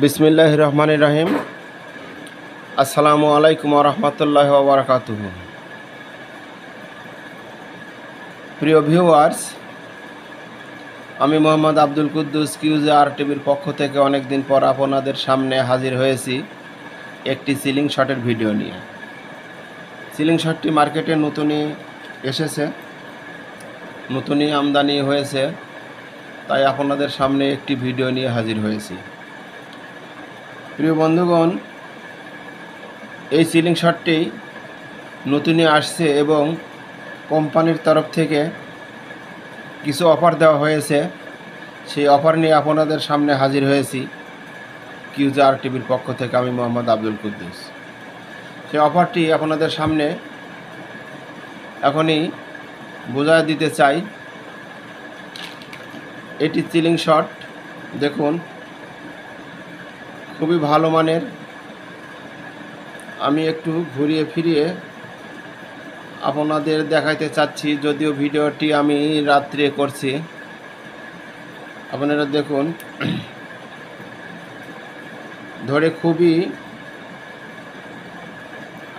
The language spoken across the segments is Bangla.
বিসমিল্লাহির রহমানির রহিম। আসসালামু আলাইকুম ওয়া রাহমাতুল্লাহি ওয়া বারাকাতুহু। প্রিয় ভিউয়ার্স, আমি মোহাম্মদ আব্দুল কুদ্দুস কিউজেআর টিভির পক্ষ থেকে অনেক দিন পর আপনাদের সামনে হাজির হয়েছি একটি সিলিং শটের ভিডিও নিয়ে। সিলিং শটটি মার্কেটে নতুনই এসেছে, নতুনই আমদানি হয়েছে, তাই আপনাদের সামনে একটি ভিডিও নিয়ে হাজির হয়েছি। প্রিয় বন্ধুগণ, এই সিলিং শটটি নতুনই আসছে এবং কোম্পানির তরফ থেকে কিছু অফার দেওয়া হয়েছে। সেই অফার নিয়ে আপনাদের সামনে হাজির হয়েছি কিউজেআর টিভির পক্ষ থেকে আমি মোহাম্মদ আব্দুল কুদ্দুস। সেই অফারটি আপনাদের সামনে এখনই বোঝায় দিতে চাই। এটি সিলিং শট, দেখুন খুবই ভালো মানের। আমি একটু ঘুরিয়ে ফিরিয়ে আপনাদের দেখাইতে চাচ্ছি, যদিও ভিডিওটি আমি রাত্রে করছি। আপনারা দেখুন, ধরে খুবই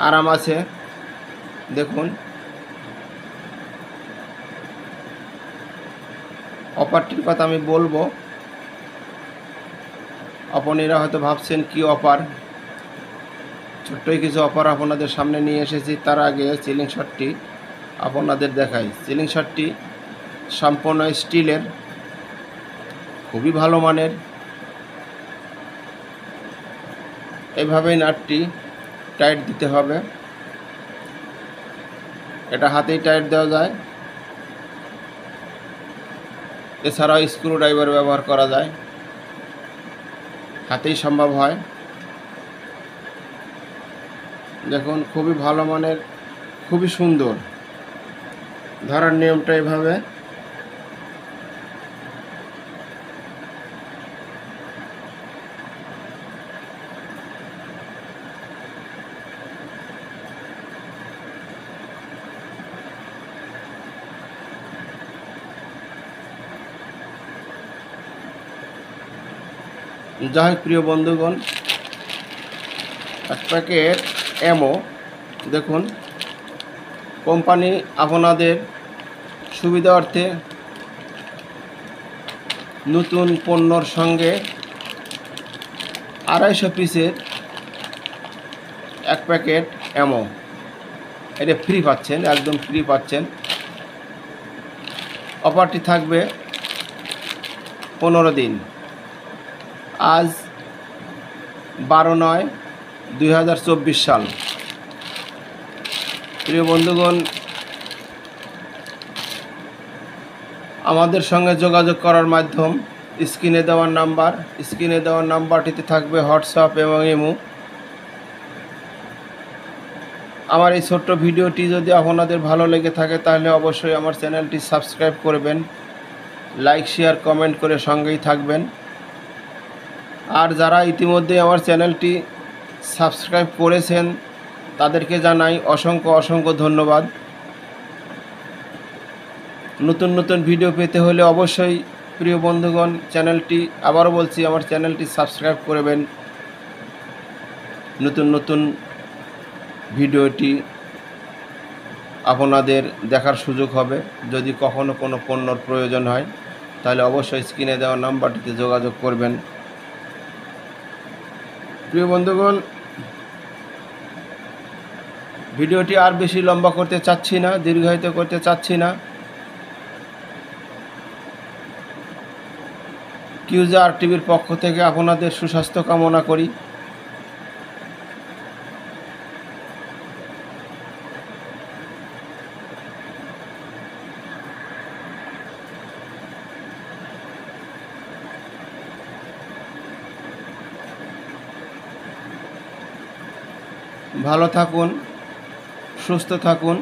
আরাম আছে। দেখুন, অফারটির কথা আমি বলবো। আপনারা হয়তো ভাবছেন কি অফার, ছোট্টই কিছু অফার আপনাদের সামনে নিয়ে এসেছি। তার আগে সিলিং শটটি আপনাদের দেখাই। সিলিং শটটি সম্পূর্ণ স্টিলের, খুবই ভালো মানের। এইভাবেই নাটটি টাইট দিতে হবে। এটা হাতেই টাইট দেওয়া যায়, এছাড়াও স্ক্রু ড্রাইভার ব্যবহার করা যায়, হাতেই সম্ভব হয়। দেখুন খুবই ভালো মানের, খুবই সুন্দর। ধরার নিয়মটা এভাবে, যাই হোক প্রিয় বন্ধুগণ, এক প্যাকেট এমো দেখুন, কোম্পানি আপনাদের সুবিধার্থে নতুন পণ্যর সঙ্গে 250 পিসের এক প্যাকেট এমো এটা ফ্রি পাচ্ছেন, একদম ফ্রি পাচ্ছেন। অফারটি থাকবে 15 দিন। আজ 12/9/2024 সাল। প্রিয় বন্ধুগণ, আমাদের সঙ্গে যোগাযোগ করার মাধ্যম স্ক্রিনে দেওয়ার নাম্বারটিতে থাকবে হোয়াটসঅ্যাপ এবং ইমো। আমার এই ছোট্ট ভিডিওটি যদি আপনাদের ভালো লেগে থাকে তাহলে অবশ্যই আমার চ্যানেলটি সাবস্ক্রাইব করবেন, লাইক শেয়ার কমেন্ট করে সঙ্গেই থাকবেন। আর যারা ইতিমধ্যে আমার চ্যানেলটি সাবস্ক্রাইব করেছেন তাদেরকে জানাই অসংখ্য ধন্যবাদ। নতুন নতুন ভিডিও পেতে হলে অবশ্যই প্রিয় বন্ধুগণ চ্যানেলটি, আবারও বলছি, আমার চ্যানেলটি সাবস্ক্রাইব করবেন। নতুন ভিডিওটি আপনাদের দেখার সুযোগ হবে। যদি কখনো কোনো পণ্যর প্রয়োজন হয় তাহলে অবশ্যই স্ক্রিনে দেওয়া নাম্বারটিতে যোগাযোগ করবেন। প্রিয় বন্ধুগণ, ভিডিওটি আর বেশি লম্বা করতে চাচ্ছি না, দীর্ঘায়িত করতে চাচ্ছি না। কিউজেআর টিভির পক্ষ থেকে আপনাদের সুস্বাস্থ্য কামনা করি। ভালো থাকুন, সুস্থ থাকুন।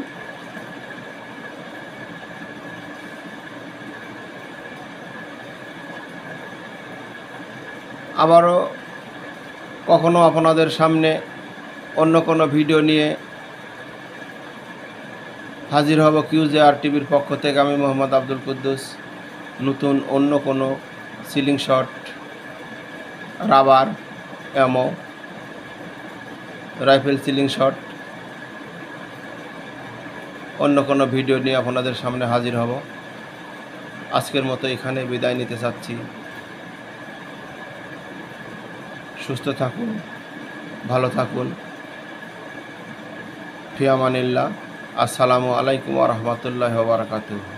আবারও কখনো আপনাদের সামনে অন্য কোনো ভিডিও নিয়ে হাজির হব কিউজেআর টিভির পক্ষ থেকে আমি মোহাম্মদ আব্দুল কুদ্দুস। নতুন অন্য কোনো ceiling shot, rubber অ্যামো, rifle ceiling shot, অন্য কোনো ভিডিও নিয়ে আপনাদের সামনে হাজির হব। আজকের মতো এখানে বিদায় নিতে চাচ্ছি। সুস্থ থাকুন, ভালো থাকুন। ফি আমানিল্লাহ। আসসালামু আলাইকুম ওয়া রাহমাতুল্লাহি ওয়া বারাকাতুহু।